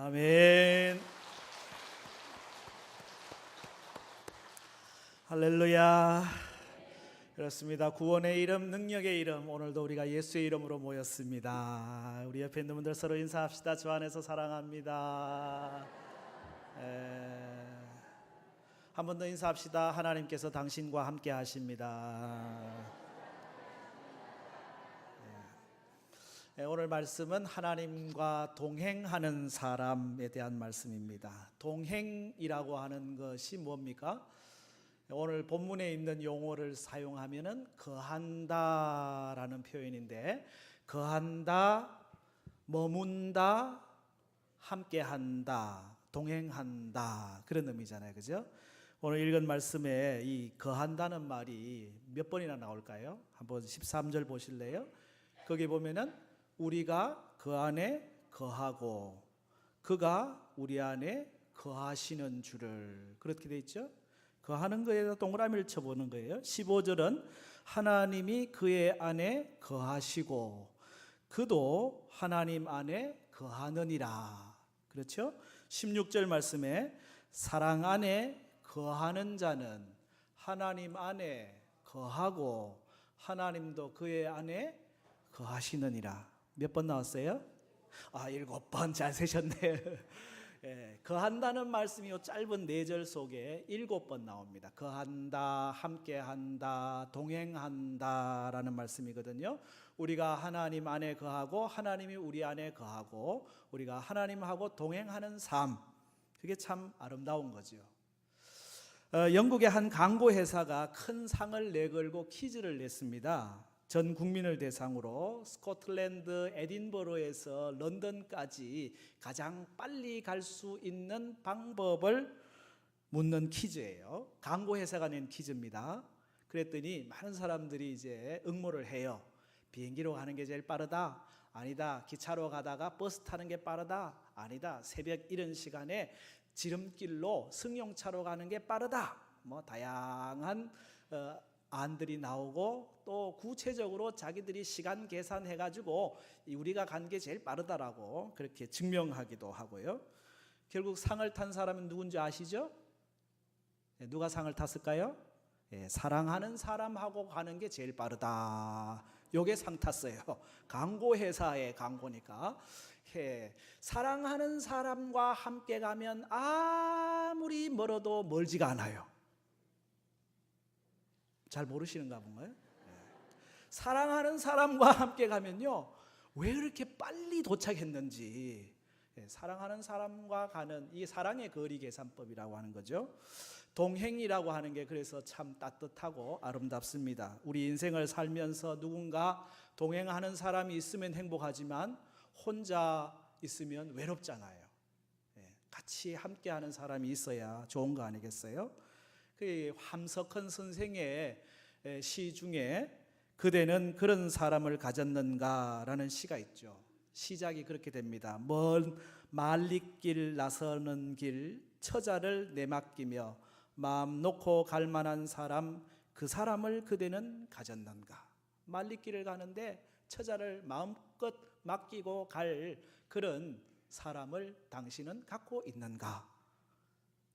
아멘. 할렐루야. 그렇습니다. 구원의 이름, 능력의 이름, 오늘도 우리가 예수의 이름으로 모였습니다. 우리 옆에 있는 분들 서로 인사합시다. 주 안에서 사랑합니다. 한 번 더 인사합시다. 하나님께서 당신과 함께 하십니다. 오늘 말씀은 하나님과 동행하는 사람에 대한 말씀입니다. 동행이라고 하는 것이 뭡니까? 오늘 본문에 있는 용어를 사용하면은 거한다라는 표현인데, 거한다, 머문다, 함께한다, 동행한다, 그런 의미잖아요, 그죠? 오늘 읽은 말씀에 이 거한다는 말이 몇 번이나 나올까요? 한번 13절 보실래요? 거기 보면은 우리가 그 안에 거하고 그가 우리 안에 거하시는 줄을, 그렇게 돼 있죠? 거하는 거에다 동그라미를 쳐보는 거예요. 15절은 하나님이 그의 안에 거하시고 그도 하나님 안에 거하느니라, 그렇죠? 16절 말씀에 사랑 안에 거하는 자는 하나님 안에 거하고 하나님도 그의 안에 거하시느니라. 몇 번 나왔어요? 7번. 잘 세셨네요. 거한다는 말씀이 이 짧은 4절 속에 7번 나옵니다. 거한다, 함께한다, 동행한다 라는 말씀이거든요. 우리가 하나님 안에 거하고 하나님이 우리 안에 거하고 우리가 하나님하고 동행하는 삶, 그게 참 아름다운 거죠. 영국의 한 광고 회사가 큰 상을 내걸고 퀴즈를 냈습니다. 전 국민을 대상으로 스코틀랜드 에딘버러에서 런던까지 가장 빨리 갈 수 있는 방법을 묻는 퀴즈예요. 광고 회사가 낸 퀴즈입니다. 그랬더니 많은 사람들이 이제 응모를 해요. 비행기로 가는 게 제일 빠르다. 아니다. 기차로 가다가 버스 타는 게 빠르다. 아니다. 새벽 이른 시간에 지름길로 승용차로 가는 게 빠르다. 뭐 다양한 안들이 나오고 또 구체적으로 자기들이 시간 계산해 가지고 우리가 간 게 제일 빠르다라고 그렇게 증명하기도 하고요. 결국 상을 탄 사람은 누군지 아시죠? 누가 상을 탔을까요? 사랑하는 사람하고 가는 게 제일 빠르다. 요게 상 탔어요. 광고 회사의 광고니까. 사랑하는 사람과 함께 가면 아무리 멀어도 멀지가 않아요. 잘 모르시는가 본가요? 사랑하는 사람과 함께 가면요, 왜 그렇게 빨리 도착했는지, 사랑하는 사람과 가는 이 사랑의 거리 계산법이라고 하는 거죠. 동행이라고 하는 게 그래서 참 따뜻하고 아름답습니다. 우리 인생을 살면서 누군가 동행하는 사람이 있으면 행복하지만 혼자 있으면 외롭잖아요. 같이 함께하는 사람이 있어야 좋은 거 아니겠어요? 그 함석헌 선생의 시 중에 그대는 그런 사람을 가졌는가라는 시가 있죠. 시작이 그렇게 됩니다. 먼 말리길 나서는 길 처자를 내맡기며 마음 놓고 갈 만한 사람, 그 사람을 그대는 가졌는가. 말리길을 가는데 처자를 마음껏 맡기고 갈 그런 사람을 당신은 갖고 있는가.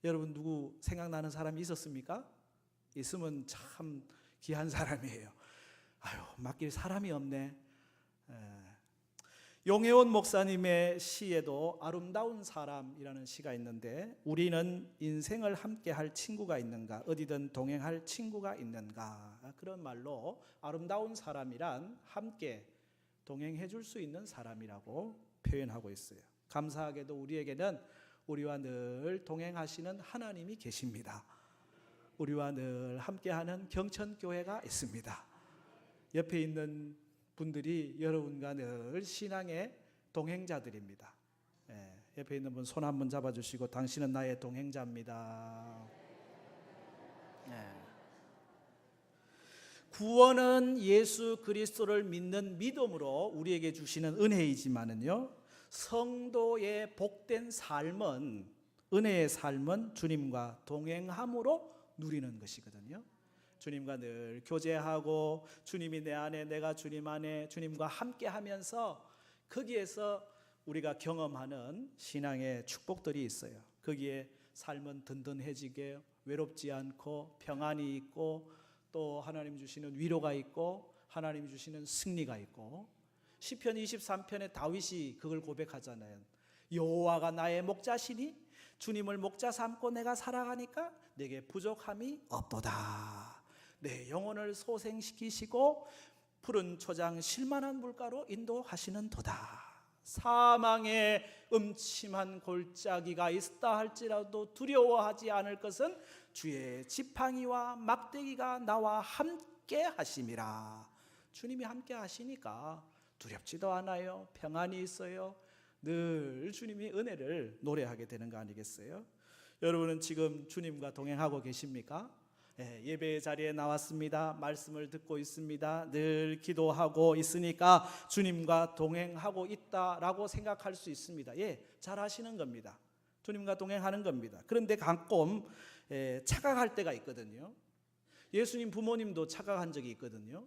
여러분 누구 생각나는 사람이 있었습니까? 있으면 참 귀한 사람이에요. 맡길 사람이 없네. 용혜원 목사님의 시에도 아름다운 사람이라는 시가 있는데, 우리는 인생을 함께 할 친구가 있는가, 어디든 동행할 친구가 있는가, 그런 말로 아름다운 사람이란 함께 동행해 줄 수 있는 사람이라고 표현하고 있어요. 감사하게도 우리에게는 우리와 늘 동행하시는 하나님이 계십니다. 우리와 늘 함께하는 경천교회가 있습니다. 옆에 있는 분들이 여러분과 늘 신앙의 동행자들입니다. 옆에 있는 분 손 한번 잡아주시고, 당신은 나의 동행자입니다. 구원은 예수 그리스도를 믿는 믿음으로 우리에게 주시는 은혜이지만은요, 성도의 복된 삶은, 은혜의 삶은 주님과 동행함으로 누리는 것이거든요. 주님과 늘 교제하고 주님이 내 안에 내가 주님 안에 주님과 함께 하면서 거기에서 우리가 경험하는 신앙의 축복들이 있어요. 거기에 삶은 든든해지게, 외롭지 않고 평안이 있고, 또 하나님 주시는 위로가 있고, 하나님 주시는 승리가 있고, 시편 23편에 다윗이 그걸 고백하잖아요. 여호와가 나의 목자시니 주님을 목자 삼고 내가 살아가니까 내게 부족함이 없도다. 내 영혼을 소생시키시고 푸른 초장 쉴만한 물가로 인도하시는 도다. 사망의 음침한 골짜기가 있다 할지라도 두려워하지 않을 것은 주의 지팡이와 막대기가 나와 함께 하심이라. 주님이 함께 하시니까 두렵지도 않아요. 평안이 있어요. 늘 주님이 은혜를 노래하게 되는 거 아니겠어요? 여러분은 지금 주님과 동행하고 계십니까? 예배의 자리에 나왔습니다. 말씀을 듣고 있습니다. 늘 기도하고 있으니까 주님과 동행하고 있다라고 생각할 수 있습니다. 잘 하시는 겁니다. 주님과 동행하는 겁니다. 그런데 가끔 착각할 때가 있거든요. 예수님 부모님도 착각한 적이 있거든요.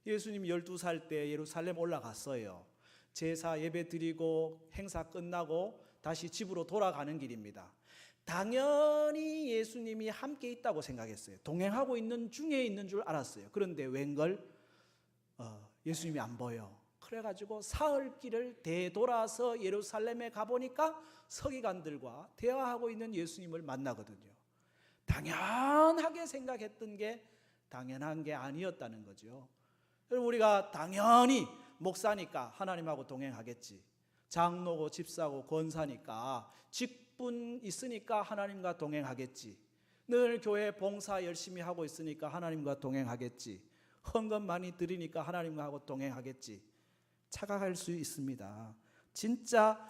예수님 12살 때 예루살렘 올라갔어요. 제사 예배 드리고 행사 끝나고 다시 집으로 돌아가는 길입니다. 당연히 예수님이 함께 있다고 생각했어요. 동행하고 있는 중에 있는 줄 알았어요. 그런데 웬걸 예수님이 안 보여. 그래가지고 사흘길을 되돌아서 예루살렘에 가보니까 서기관들과 대화하고 있는 예수님을 만나거든요. 당연하게 생각했던 게 당연한 게 아니었다는 거죠. 그럼 우리가 당연히 목사니까 하나님하고 동행하겠지, 장로고 집사고 권사니까 직분 있으니까 하나님과 동행하겠지, 늘 교회 봉사 열심히 하고 있으니까 하나님과 동행하겠지, 헌금 많이 드리니까 하나님과 하고 동행하겠지, 착각할 수 있습니다. 진짜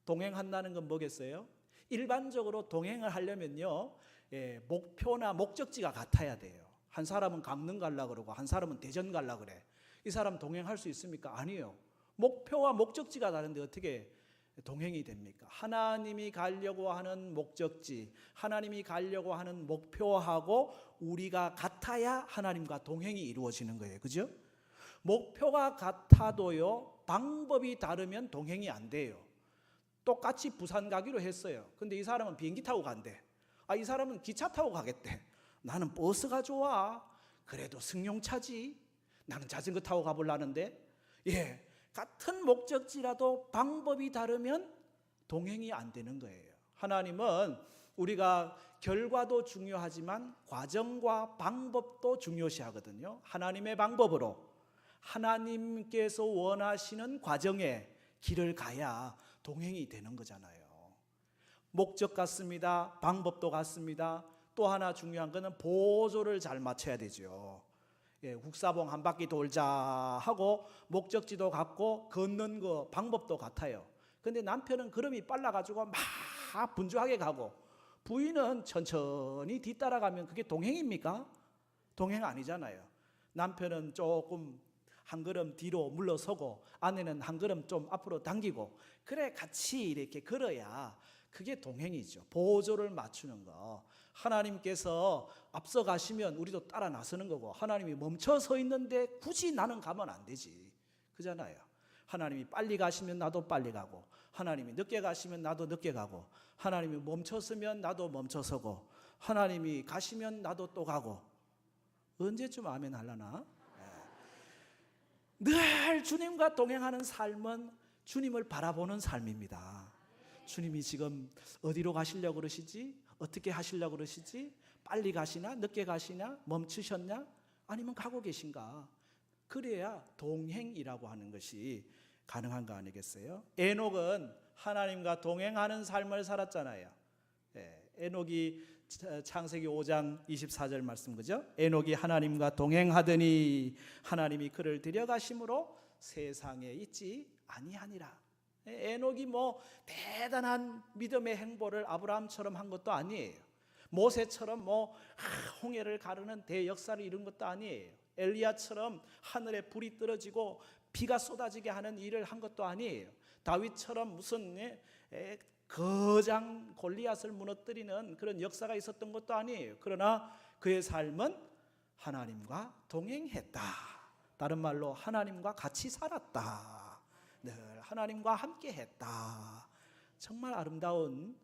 동행한다는 건 뭐겠어요? 일반적으로 동행을 하려면요, 목표나 목적지가 같아야 돼요. 한 사람은 강릉 가려고 그러고 한 사람은 대전 가려고 그래. 이 사람 동행할 수 있습니까? 아니에요. 목표와 목적지가 다른데 어떻게 동행이 됩니까? 하나님이 가려고 하는 목적지, 하나님이 가려고 하는 목표하고 우리가 같아야 하나님과 동행이 이루어지는 거예요. 그죠? 목표가 같아도요, 방법이 다르면 동행이 안 돼요. 똑같이 부산 가기로 했어요. 근데 이 사람은 비행기 타고 간대. 이 사람은 기차 타고 가겠대. 나는 버스가 좋아. 그래도 승용차지. 나는 자전거 타고 가보려는데. 같은 목적지라도 방법이 다르면 동행이 안 되는 거예요. 하나님은 우리가 결과도 중요하지만 과정과 방법도 중요시하거든요. 하나님의 방법으로, 하나님께서 원하시는 과정에 길을 가야 동행이 되는 거잖아요. 목적 같습니다. 방법도 같습니다. 또 하나 중요한 거는 보조를 잘 맞춰야 되죠. 국사봉 한 바퀴 돌자 하고 목적지도 같고 걷는 거 방법도 같아요. 근데 남편은 걸음이 빨라가지고 막 분주하게 가고 부인은 천천히 뒤따라가면 그게 동행입니까? 동행 아니잖아요. 남편은 조금 한 걸음 뒤로 물러서고 아내는 한 걸음 좀 앞으로 당기고, 그래 같이 이렇게 걸어야 그게 동행이죠. 보조를 맞추는 거. 하나님께서 앞서 가시면 우리도 따라 나서는 거고, 하나님이 멈춰 서 있는데 굳이 나는 가면 안 되지. 그잖아요. 하나님이 빨리 가시면 나도 빨리 가고, 하나님이 늦게 가시면 나도 늦게 가고, 하나님이 멈춰서면 나도 멈춰서고, 하나님이 가시면 나도 또 가고. 언제쯤 아멘 하려나? 늘 주님과 동행하는 삶은 주님을 바라보는 삶입니다. 주님이 지금 어디로 가시려고 그러시지? 어떻게 하시려고 그러시지? 빨리 가시나? 늦게 가시나? 멈추셨냐? 아니면 가고 계신가? 그래야 동행이라고 하는 것이 가능한 거 아니겠어요? 에녹은 하나님과 동행하는 삶을 살았잖아요. 에녹이 창세기 5장 24절 말씀, 그죠? 에녹이 하나님과 동행하더니 하나님이 그를 데려가심으로 세상에 있지 아니하니라. 에녹이 뭐 대단한 믿음의 행보를 아브라함처럼 한 것도 아니에요. 모세처럼 뭐 홍해를 가르는 대역사를 이룬 것도 아니에요. 엘리야처럼 하늘에 불이 떨어지고 비가 쏟아지게 하는 일을 한 것도 아니에요. 다윗처럼 무슨 거장 골리앗을 무너뜨리는 그런 역사가 있었던 것도 아니에요. 그러나 그의 삶은 하나님과 동행했다. 다른 말로 하나님과 같이 살았다. 늘 하나님과 함께 했다. 정말 아름다운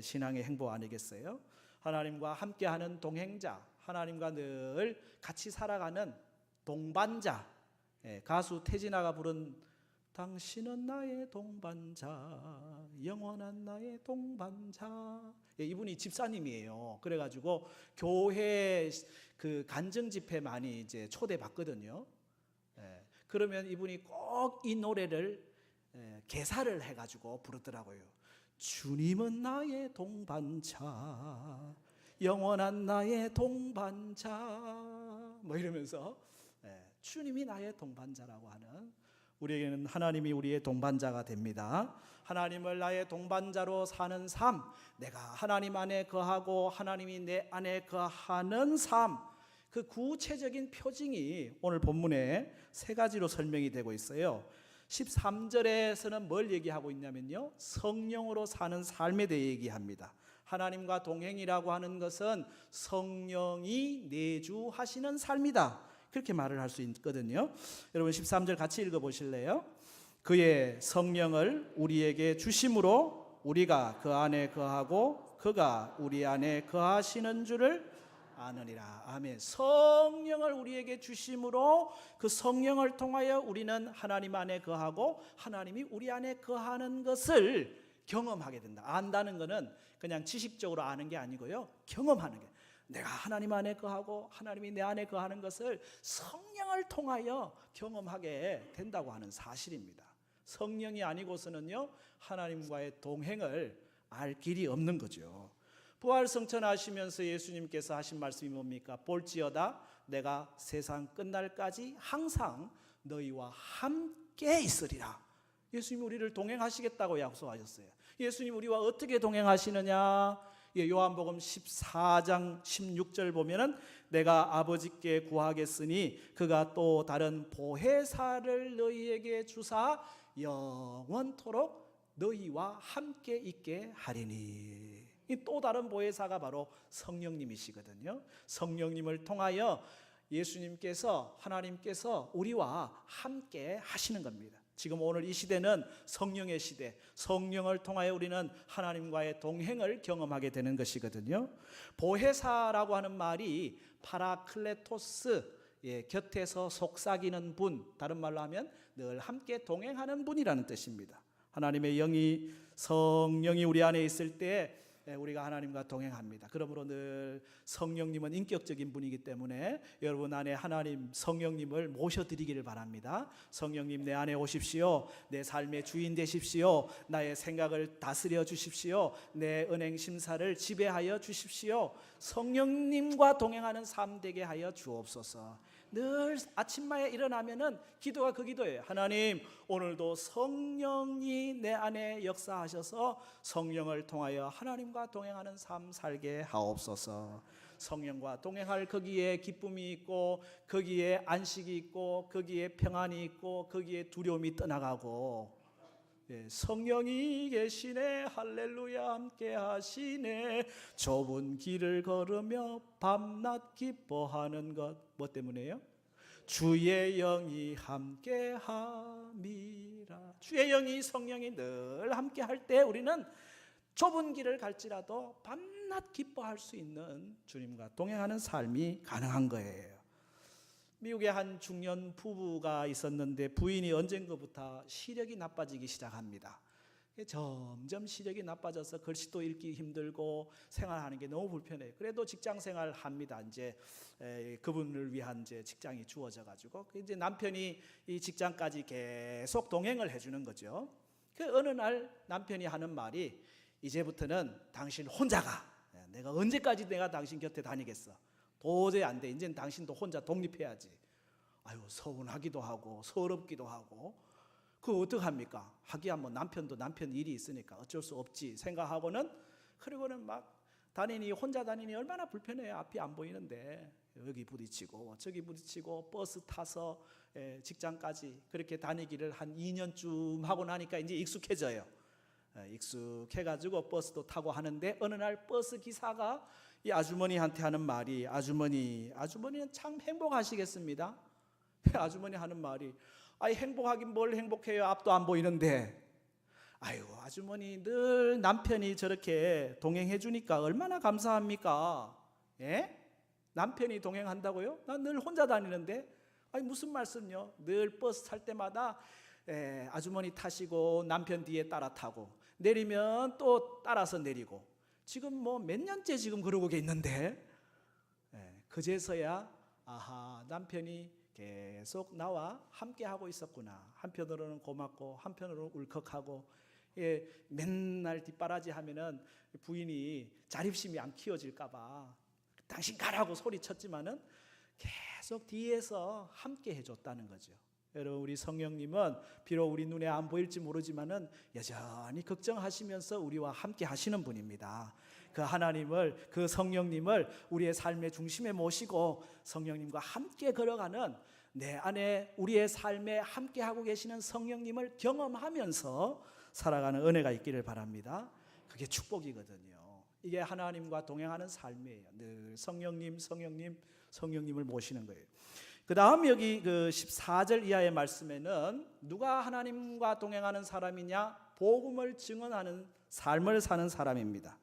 신앙의 행보 아니겠어요? 하나님과 함께하는 동행자, 하나님과 늘 같이 살아가는 동반자. 가수 태진아가 부른 당신은 나의 동반자, 영원한 나의 동반자. 이분이 집사님이에요. 그래가지고 교회 그 간증 집회 많이 이제 초대받거든요. 그러면 이분이 꼭 이 노래를 개사를 해가지고 부르더라고요. 주님은 나의 동반자, 영원한 나의 동반자, 뭐 이러면서 주님이 나의 동반자라고 하는, 우리에게는 하나님이 우리의 동반자가 됩니다. 하나님을 나의 동반자로 사는 삶, 내가 하나님 안에 거하고 하나님이 내 안에 거하는 삶, 그 구체적인 표징이 오늘 본문에 세 가지로 설명이 되고 있어요. 13절에서는 뭘 얘기하고 있냐면요, 성령으로 사는 삶에 대해 얘기합니다. 하나님과 동행이라고 하는 것은 성령이 내주하시는 삶이다, 그렇게 말을 할 수 있거든요. 여러분 13절 같이 읽어보실래요? 그의 성령을 우리에게 주심으로 우리가 그 안에 거하고 그가 우리 안에 거하시는 줄을 아느니라. 아멘. 성령을 우리에게 주심으로 그 성령을 통하여 우리는 하나님 안에 거하고 하나님이 우리 안에 거하는 것을 경험하게 된다. 안다는 것은 그냥 지식적으로 아는 게 아니고요, 경험하는 게, 내가 하나님 안에 거하고 하나님이 내 안에 거하는 것을 성령을 통하여 경험하게 된다고 하는 사실입니다. 성령이 아니고서는요, 하나님과의 동행을 알 길이 없는 거죠. 부활성천하시면서 예수님께서 하신 말씀이 뭡니까? 볼지어다 내가 세상 끝날까지 항상 너희와 함께 있으리라. 예수님이 우리를 동행하시겠다고 약속하셨어요. 예수님 우리와 어떻게 동행하시느냐? 요한복음 14장 16절 보면은 내가 아버지께 구하겠으니 그가 또 다른 보혜사를 너희에게 주사 영원토록 너희와 함께 있게 하리니. 이 또 다른 보혜사가 바로 성령님이시거든요. 성령님을 통하여 예수님께서, 하나님께서 우리와 함께 하시는 겁니다. 지금 오늘 이 시대는 성령의 시대, 성령을 통하여 우리는 하나님과의 동행을 경험하게 되는 것이거든요. 보혜사라고 하는 말이 파라클레토스, 곁에서 속삭이는 분, 다른 말로 하면 늘 함께 동행하는 분이라는 뜻입니다. 하나님의 영이, 성령이 우리 안에 있을 때 우리가 하나님과 동행합니다. 그러므로 늘 성령님은 인격적인 분이기 때문에 여러분 안에 하나님 성령님을 모셔드리기를 바랍니다. 성령님 내 안에 오십시오. 내 삶의 주인 되십시오. 나의 생각을 다스려 주십시오. 내 은행 심사를 지배하여 주십시오. 성령님과 동행하는 삶 되게 하여 주옵소서. 늘 아침마에 일어나면은 기도가 그 기도예요. 하나님, 오늘도 성령이 내 안에 역사하셔서 성령을 통하여 하나님과 동행하는 삶 살게 하옵소서. 성령과 동행할 거기에 기쁨이 있고, 거기에 안식이 있고, 거기에 평안이 있고, 거기에 두려움이 떠나가고, 성령이 계시네, 할렐루야, 함께 하시네, 좁은 길을 걸으며 밤낮 기뻐하는 것, 뭐 때문에요? 주의 영이 함께 함이라. 주의 영이, 성령이 늘 함께 할 때 우리는 좁은 길을 갈지라도 밤낮 기뻐할 수 있는 주님과 동행하는 삶이 가능한 거예요. 미국의 한 중년 부부가 있었는데 부인이 언젠가부터 시력이 나빠지기 시작합니다. 점점 시력이 나빠져서 글씨도 읽기 힘들고 생활하는 게 너무 불편해요. 그래도 직장 생활 합니다. 이제 그분을 위한 이제 직장이 주어져 가지고 이제 남편이 이 직장까지 계속 동행을 해주는 거죠. 그 어느 날 남편이 하는 말이, 이제부터는 당신 혼자 가. 내가 언제까지 내가 당신 곁에 다니겠어. 도저히 안 돼. 이제는 당신도 혼자 독립해야지. 아유, 서운하기도 하고 서럽기도 하고, 그거 어떡합니까? 하기야 뭐 남편도 남편 일이 있으니까 어쩔 수 없지 생각하고는, 그리고는 막 다니니, 혼자 다니니 얼마나 불편해요. 앞이 안 보이는데 여기 부딪히고 저기 부딪히고 버스 타서 직장까지 그렇게 다니기를 한 2년쯤 하고 나니까 이제 익숙해져요. 익숙해가지고 버스도 타고 하는데, 어느 날 버스 기사가 이 아주머니한테 하는 말이, 아주머니는 참 행복하시겠습니다. 아주머니 하는 말이, 아이 행복하긴 뭘 행복해요. 앞도 안 보이는데. 아이고 아주머니 늘 남편이 저렇게 동행해 주니까 얼마나 감사합니까? 예? 남편이 동행한다고요? 난 늘 혼자 다니는데. 아니 무슨 말씀요? 늘 버스 탈 때마다 아주머니 타시고 남편 뒤에 따라 타고 내리면 또 따라서 내리고 지금 뭐 몇 년째 지금 그러고 있는데 그제서야 아하 남편이 계속 나와 함께 하고 있었구나. 한편으로는 고맙고 한편으로는 울컥하고 맨날 뒷바라지 하면은 부인이 자립심이 안 키워질까봐 당신 가라고 소리쳤지만은 계속 뒤에서 함께 해줬다는 거죠. 여러분 우리 성령님은 비록 우리 눈에 안 보일지 모르지만은 여전히 걱정하시면서 우리와 함께 하시는 분입니다. 그 하나님을 그 성령님을 우리의 삶의 중심에 모시고 성령님과 함께 걸어가는 내 안에 우리의 삶에 함께 하고 계시는 성령님을 경험하면서 살아가는 은혜가 있기를 바랍니다. 그게 축복이거든요. 이게 하나님과 동행하는 삶이에요. 늘 성령님을 모시는 거예요. 그 다음 여기 그 14절 이하의 말씀에는 누가 하나님과 동행하는 사람이냐? 복음을 증언하는 삶을 사는 사람입니다.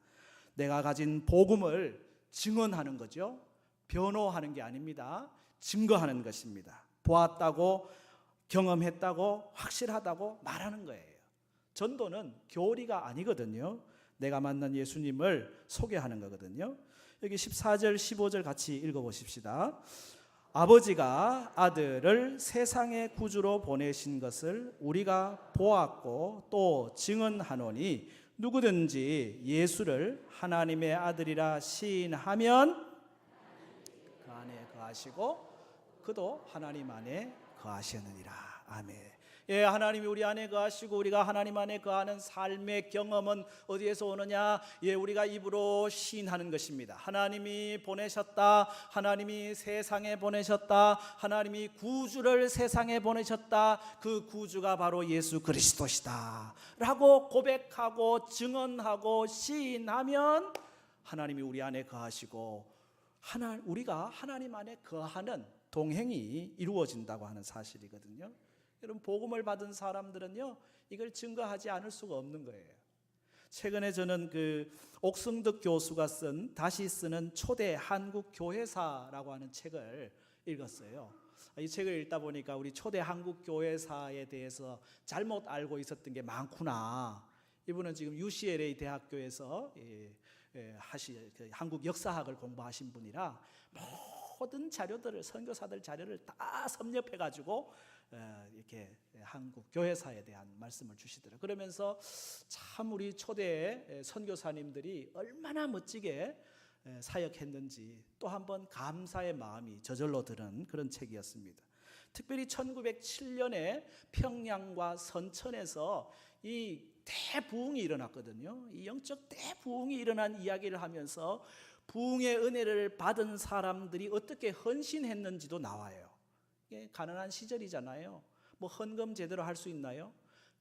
내가 가진 복음을 증언하는 거죠. 변호하는 게 아닙니다. 증거하는 것입니다. 보았다고 경험했다고 확실하다고 말하는 거예요. 전도는 교리가 아니거든요. 내가 만난 예수님을 소개하는 거거든요. 여기 14절 15절 같이 읽어보십시다. 아버지가 아들을 세상의 구주로 보내신 것을 우리가 보았고 또 증언하노니 누구든지 예수를 하나님의 아들이라 시인하면 그 안에 거하시고 그도 하나님 안에 거하시느니라. 아멘. 예, 하나님이 우리 안에 거하시고 우리가 하나님 안에 거하는 삶의 경험은 어디에서 오느냐? 예, 우리가 입으로 시인하는 것입니다. 하나님이 보내셨다. 하나님이 세상에 보내셨다. 하나님이 구주를 세상에 보내셨다. 그 구주가 바로 예수 그리스도시다 라고 고백하고 증언하고 시인하면 하나님이 우리 안에 거하시고 우리가 하나님 안에 거하는 동행이 이루어진다고 하는 사실이거든요. 여러분 복음을 받은 사람들은요 이걸 증거하지 않을 수가 없는 거예요. 최근에 저는 그 옥승득 교수가 쓴 다시 쓰는 초대 한국 교회사라고 하는 책을 읽었어요. 이 책을 읽다 보니까 우리 초대 한국 교회사에 대해서 잘못 알고 있었던 게 많구나. 이분은 지금 UCLA 대학교에서 한국 역사학을 공부하신 분이라 모든 자료들을 선교사들 자료를 다 섭렵해 가지고 이렇게 한국 교회사에 대한 말씀을 주시더라고요. 그러면서 참 우리 초대 선교사님들이 얼마나 멋지게 사역했는지 또 한번 감사의 마음이 저절로 드는 그런 책이었습니다. 특별히 1907년에 평양과 선천에서 이 대부흥이 일어났거든요. 이 영적 대부흥이 일어난 이야기를 하면서 부흥의 은혜를 받은 사람들이 어떻게 헌신했는지도 나와요. 가난한 시절이잖아요. 뭐 헌금 제대로 할 수 있나요?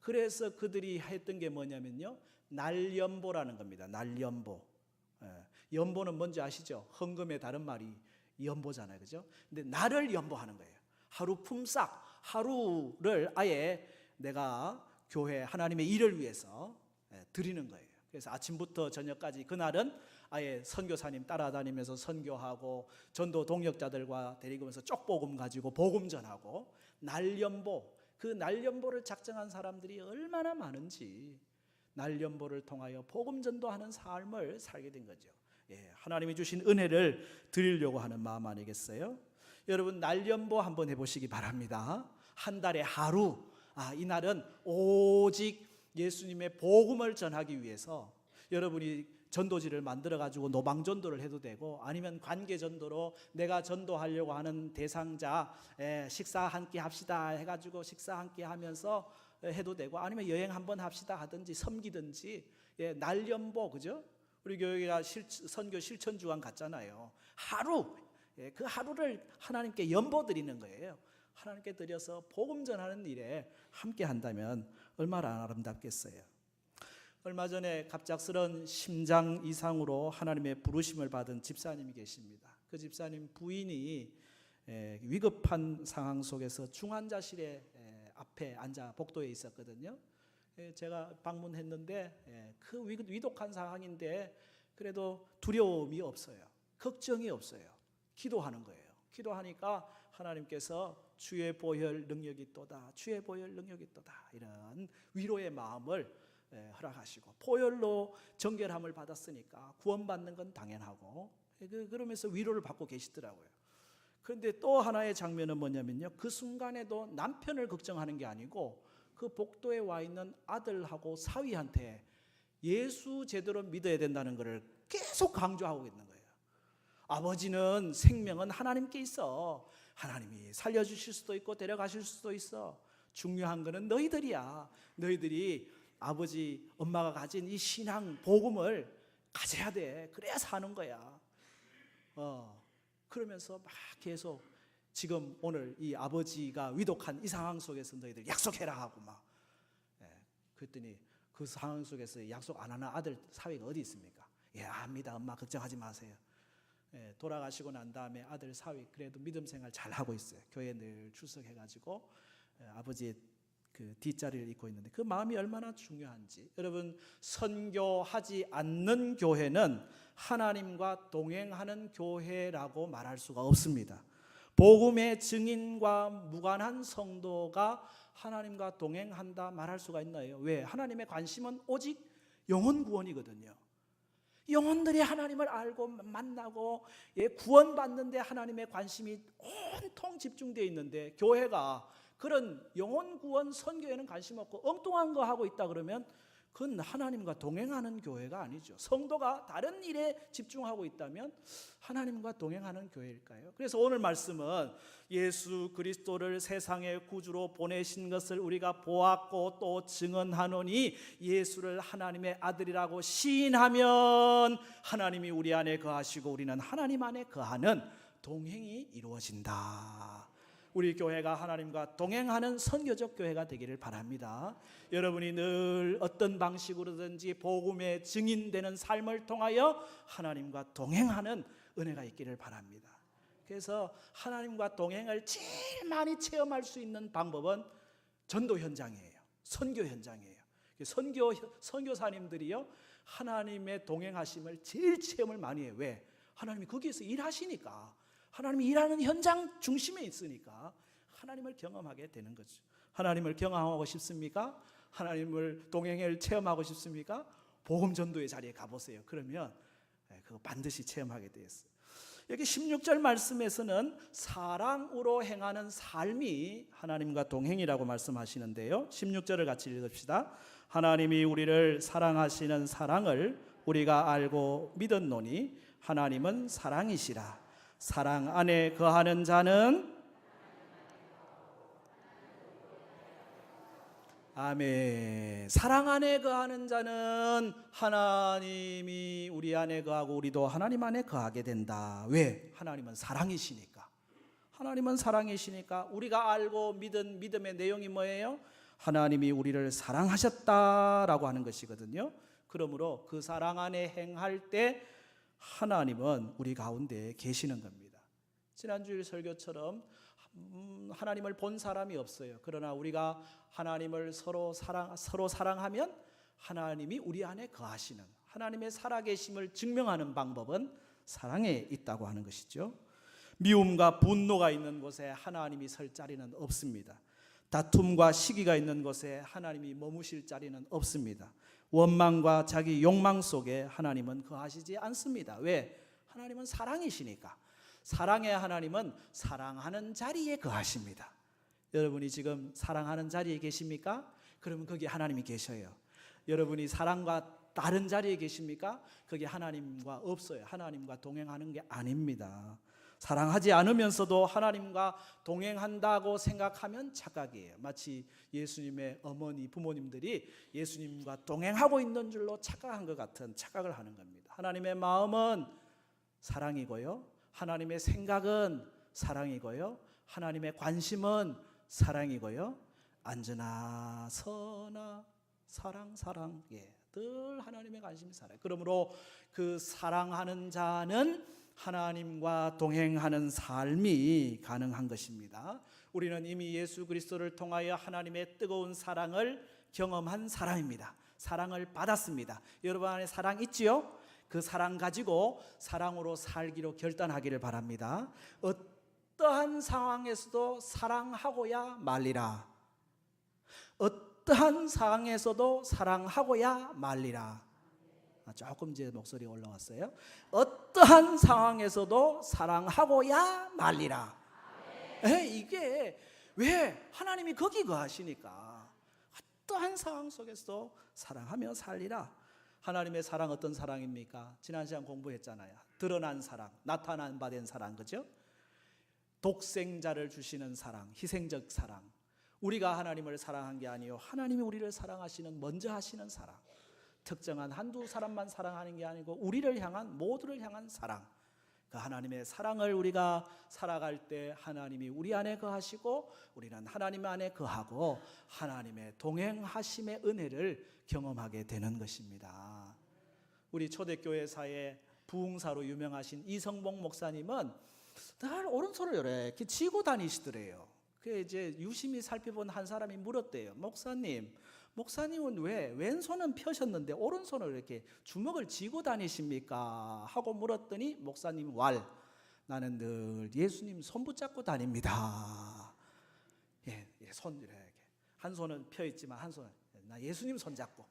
그래서 그들이 했던 게 뭐냐면요, 날연보라는 겁니다. 날연보. 연보는 뭔지 아시죠? 헌금의 다른 말이 연보잖아요, 그죠? 근데 날을 연보하는 거예요. 하루 품삯, 하루를 아예 내가 교회 하나님의 일을 위해서 드리는 거예요. 그래서 아침부터 저녁까지 그날은 아예 선교사님 따라다니면서 선교하고 전도 동역자들과 데리고면서 쪽복음 가지고 복음 전하고 날연보, 그 날연보를 작정한 사람들이 얼마나 많은지 날연보를 통하여 복음 전도하는 삶을 살게 된 거죠. 하나님이 주신 은혜를 드리려고 하는 마음 아니겠어요? 여러분 날연보 한번 해보시기 바랍니다. 한 달에 하루, 이날은 오직 예수님의 복음을 전하기 위해서 여러분이 전도지를 만들어 가지고 노방 전도를 해도 되고 아니면 관계 전도로 내가 전도하려고 하는 대상자 식사 한 끼 합시다 해가지고 식사 한 끼 하면서 해도 되고 아니면 여행 한번 합시다 하든지 섬기든지 날연보, 그죠? 우리 교회가 선교 실천 주간 갔잖아요. 하루, 그 하루를 하나님께 연보 드리는 거예요. 하나님께 드려서 복음 전하는 일에 함께 한다면 얼마나 아름답겠어요. 얼마 전에 갑작스런 심장 이상으로 하나님의 부르심을 받은 집사님이 계십니다. 그 집사님 부인이 위급한 상황 속에서 중환자실에 앞에 앉아 복도에 있었거든요. 제가 방문했는데 그 위독한 상황인데 그래도 두려움이 없어요. 걱정이 없어요. 기도하는 거예요. 기도하니까 하나님께서 주의 보혈 능력이 있도다, 주의 보혈 능력이 있도다, 이런 위로의 마음을 허락하시고, 보혈로 정결함을 받았으니까 구원받는 건 당연하고, 그러면서 위로를 받고 계시더라고요. 그런데 또 하나의 장면은 뭐냐면요, 그 순간에도 남편을 걱정하는 게 아니고 그 복도에 와 있는 아들하고 사위한테 예수 제대로 믿어야 된다는 것을 계속 강조하고 있는 거예요. 아버지는, 생명은 하나님께 있어. 하나님이 살려주실 수도 있고 데려가실 수도 있어. 중요한 거는 너희들이야. 너희들이 아버지, 엄마가 가진 이 신앙, 복음을 가져야 돼. 그래야 사는 거야. 그러면서 막 계속 지금 오늘 이 아버지가 위독한 이 상황 속에서 너희들 약속해라 하고 막. 그랬더니 그 상황 속에서 약속 안 하는 아들 사위가 어디 있습니까? 압니다. 엄마 걱정하지 마세요. 돌아가시고 난 다음에 아들 사위 그래도 믿음 생활 잘 하고 있어요. 교회 늘 출석해가지고 아버지의 그 뒷자리를 잇고 있는데 그 마음이 얼마나 중요한지. 여러분, 선교하지 않는 교회는 하나님과 동행하는 교회라고 말할 수가 없습니다. 복음의 증인과 무관한 성도가 하나님과 동행한다 말할 수가 있나요? 왜? 하나님의 관심은 오직 영혼 구원이거든요. 영혼들이 하나님을 알고 만나고 구원받는데 하나님의 관심이 온통 집중되어 있는데, 교회가 그런 영혼 구원 선교에는 관심 없고 엉뚱한 거 하고 있다 그러면 그건 하나님과 동행하는 교회가 아니죠. 성도가 다른 일에 집중하고 있다면 하나님과 동행하는 교회일까요? 그래서 오늘 말씀은 예수 그리스도를 세상의 구주로 보내신 것을 우리가 보았고 또 증언하노니, 예수를 하나님의 아들이라고 시인하면 하나님이 우리 안에 거하시고 우리는 하나님 안에 거하는 동행이 이루어진다. 우리 교회가 하나님과 동행하는 선교적 교회가 되기를 바랍니다. 여러분이 늘 어떤 방식으로든지 복음의 증인되는 삶을 통하여 하나님과 동행하는 은혜가 있기를 바랍니다. 그래서 하나님과 동행을 제일 많이 체험할 수 있는 방법은 전도 현장이에요. 선교 현장이에요. 선교사님들이요, 하나님의 동행하심을 제일 체험을 많이 해요. 왜? 하나님이 거기에서 일하시니까. 하나님이 일하는 현장 중심에 있으니까 하나님을 경험하게 되는 거죠. 하나님을 경험하고 싶습니까? 하나님을 동행을 체험하고 싶습니까? 복음 전도의 자리에 가보세요. 그러면 그거 반드시 체험하게 되었어요. 여기 16절 말씀에서는 사랑으로 행하는 삶이 하나님과 동행이라고 말씀하시는데요, 16절을 같이 읽읍시다. 하나님이 우리를 사랑하시는 사랑을 우리가 알고 믿었노니 하나님은 사랑이시라. 사랑 안에 거하는 자는, 아멘, 사랑 안에 거하는 자는 하나님이 우리 안에 거하고 우리도 하나님 안에 거하게 된다. 왜? 하나님은 사랑이시니까. 하나님은 사랑이시니까. 우리가 알고 믿은 믿음의 내용이 뭐예요? 하나님이 우리를 사랑하셨다라고 하는 것이거든요. 그러므로 그 사랑 안에 행할 때 하나님은 우리 가운데 계시는 겁니다. 지난주일 설교처럼 하나님을 본 사람이 없어요. 그러나 우리가 하나님을 서로 사랑하면 하나님이 우리 안에 거하시는, 하나님의 살아계심을 증명하는 방법은 사랑에 있다고 하는 것이죠. 미움과 분노가 있는 곳에 하나님이 설 자리는 없습니다. 다툼과 시기가 있는 곳에 하나님이 머무실 자리는 없습니다. 원망과 자기 욕망 속에 하나님은 거하시지 않습니다. 왜? 하나님은 사랑이시니까. 사랑의 하나님은 사랑하는 자리에 거하십니다. 여러분이 지금 사랑하는 자리에 계십니까? 그러면 거기에 하나님이 계셔요. 여러분이 사랑과 다른 자리에 계십니까? 거기에 하나님과 없어요. 하나님과 동행하는 게 아닙니다. 사랑하지 않으면서도 하나님과 동행한다고 생각하면 착각이에요. 마치 예수님의 어머니, 부모님들이 예수님과 동행하고 있는 줄로 착각한 것 같은 착각을 하는 겁니다. 하나님의 마음은 사랑이고요, 하나님의 생각은 사랑이고요, 하나님의 관심은 사랑이고요, 안전하 선하 사랑, 늘 하나님의 관심이 사랑. 그러므로 그 사랑하는 자는 하나님과 동행하는 삶이 가능한 것입니다. 우리는 이미 예수 그리스도를 통하여 하나님의 뜨거운 사랑을 경험한 사람입니다. 사랑을 받았습니다. 여러분 안에 사랑 있지요? 그 사랑 가지고 사랑으로 살기로 결단하기를 바랍니다. 어떠한 상황에서도 사랑하고야 말리라. 어떠한 상황에서도 사랑하고야 말리라. 조금 제 목소리 올라왔어요. 어떠한 상황에서도 사랑하고야 말리라. 이게 왜 하나님이 거기 거하시니까 어떠한 상황 속에서도 사랑하며 살리라. 하나님의 사랑 어떤 사랑입니까? 지난 시간 공부했잖아요. 드러난 사랑, 나타난 바 된 사랑, 그죠? 독생자를 주시는 사랑, 희생적 사랑. 우리가 하나님을 사랑한 게 아니요 하나님이 우리를 사랑하시는, 먼저 하시는 사랑. 특정한 한두 사람만 사랑하는 게 아니고 우리를 향한, 모두를 향한 사랑. 그 하나님의 사랑을 우리가 살아갈 때 하나님이 우리 안에 거하시고 우리는 하나님 안에 거하고 하나님의 동행하심의 은혜를 경험하게 되는 것입니다. 우리 초대교회사의 부흥사로 유명하신 이성봉 목사님은 늘 오른손을 이렇게 쥐고 다니시더래요. 그 이제 유심히 살펴본 한 사람이 물었대요. 목사님은 왜 왼손은 펴셨는데 오른손을 이렇게 주먹을 쥐고 다니십니까? 하고 물었더니 목사님 나는 늘 예수님 손 붙잡고 다닙니다. 손 이렇게 한 손은 펴 있지만 한 손은 나 예수님 손 잡고,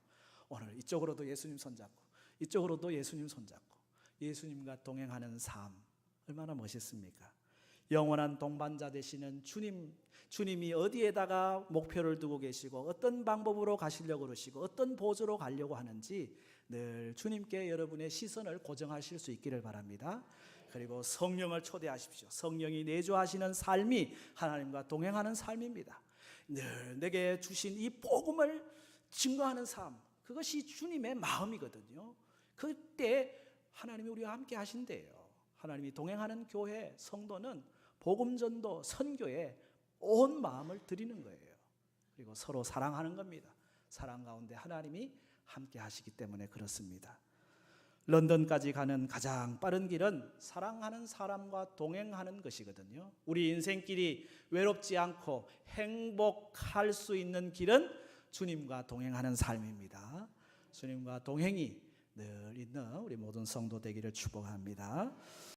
오늘 이쪽으로도 예수님 손 잡고 이쪽으로도 예수님 손 잡고 예수님과 동행하는 삶, 얼마나 멋있습니까? 영원한 동반자 되시는 주님이 어디에다가 목표를 두고 계시고 어떤 방법으로 가시려고 그러시고 어떤 보조로 가려고 하는지 늘 주님께 여러분의 시선을 고정하실 수 있기를 바랍니다. 그리고 성령을 초대하십시오. 성령이 내주하시는 삶이 하나님과 동행하는 삶입니다. 늘 내게 주신 이 복음을 증거하는 삶, 그것이 주님의 마음이거든요. 그때 하나님이 우리와 함께 하신대요. 하나님이 동행하는 교회, 성도는 복음전도, 선교에 온 마음을 드리는 거예요. 그리고 서로 사랑하는 겁니다. 사랑 가운데 하나님이 함께 하시기 때문에 그렇습니다. 런던까지 가는 가장 빠른 길은 사랑하는 사람과 동행하는 것이거든요. 우리 인생길이 외롭지 않고 행복할 수 있는 길은 주님과 동행하는 삶입니다. 주님과 동행이 늘 있는 우리 모든 성도 되기를 축복합니다.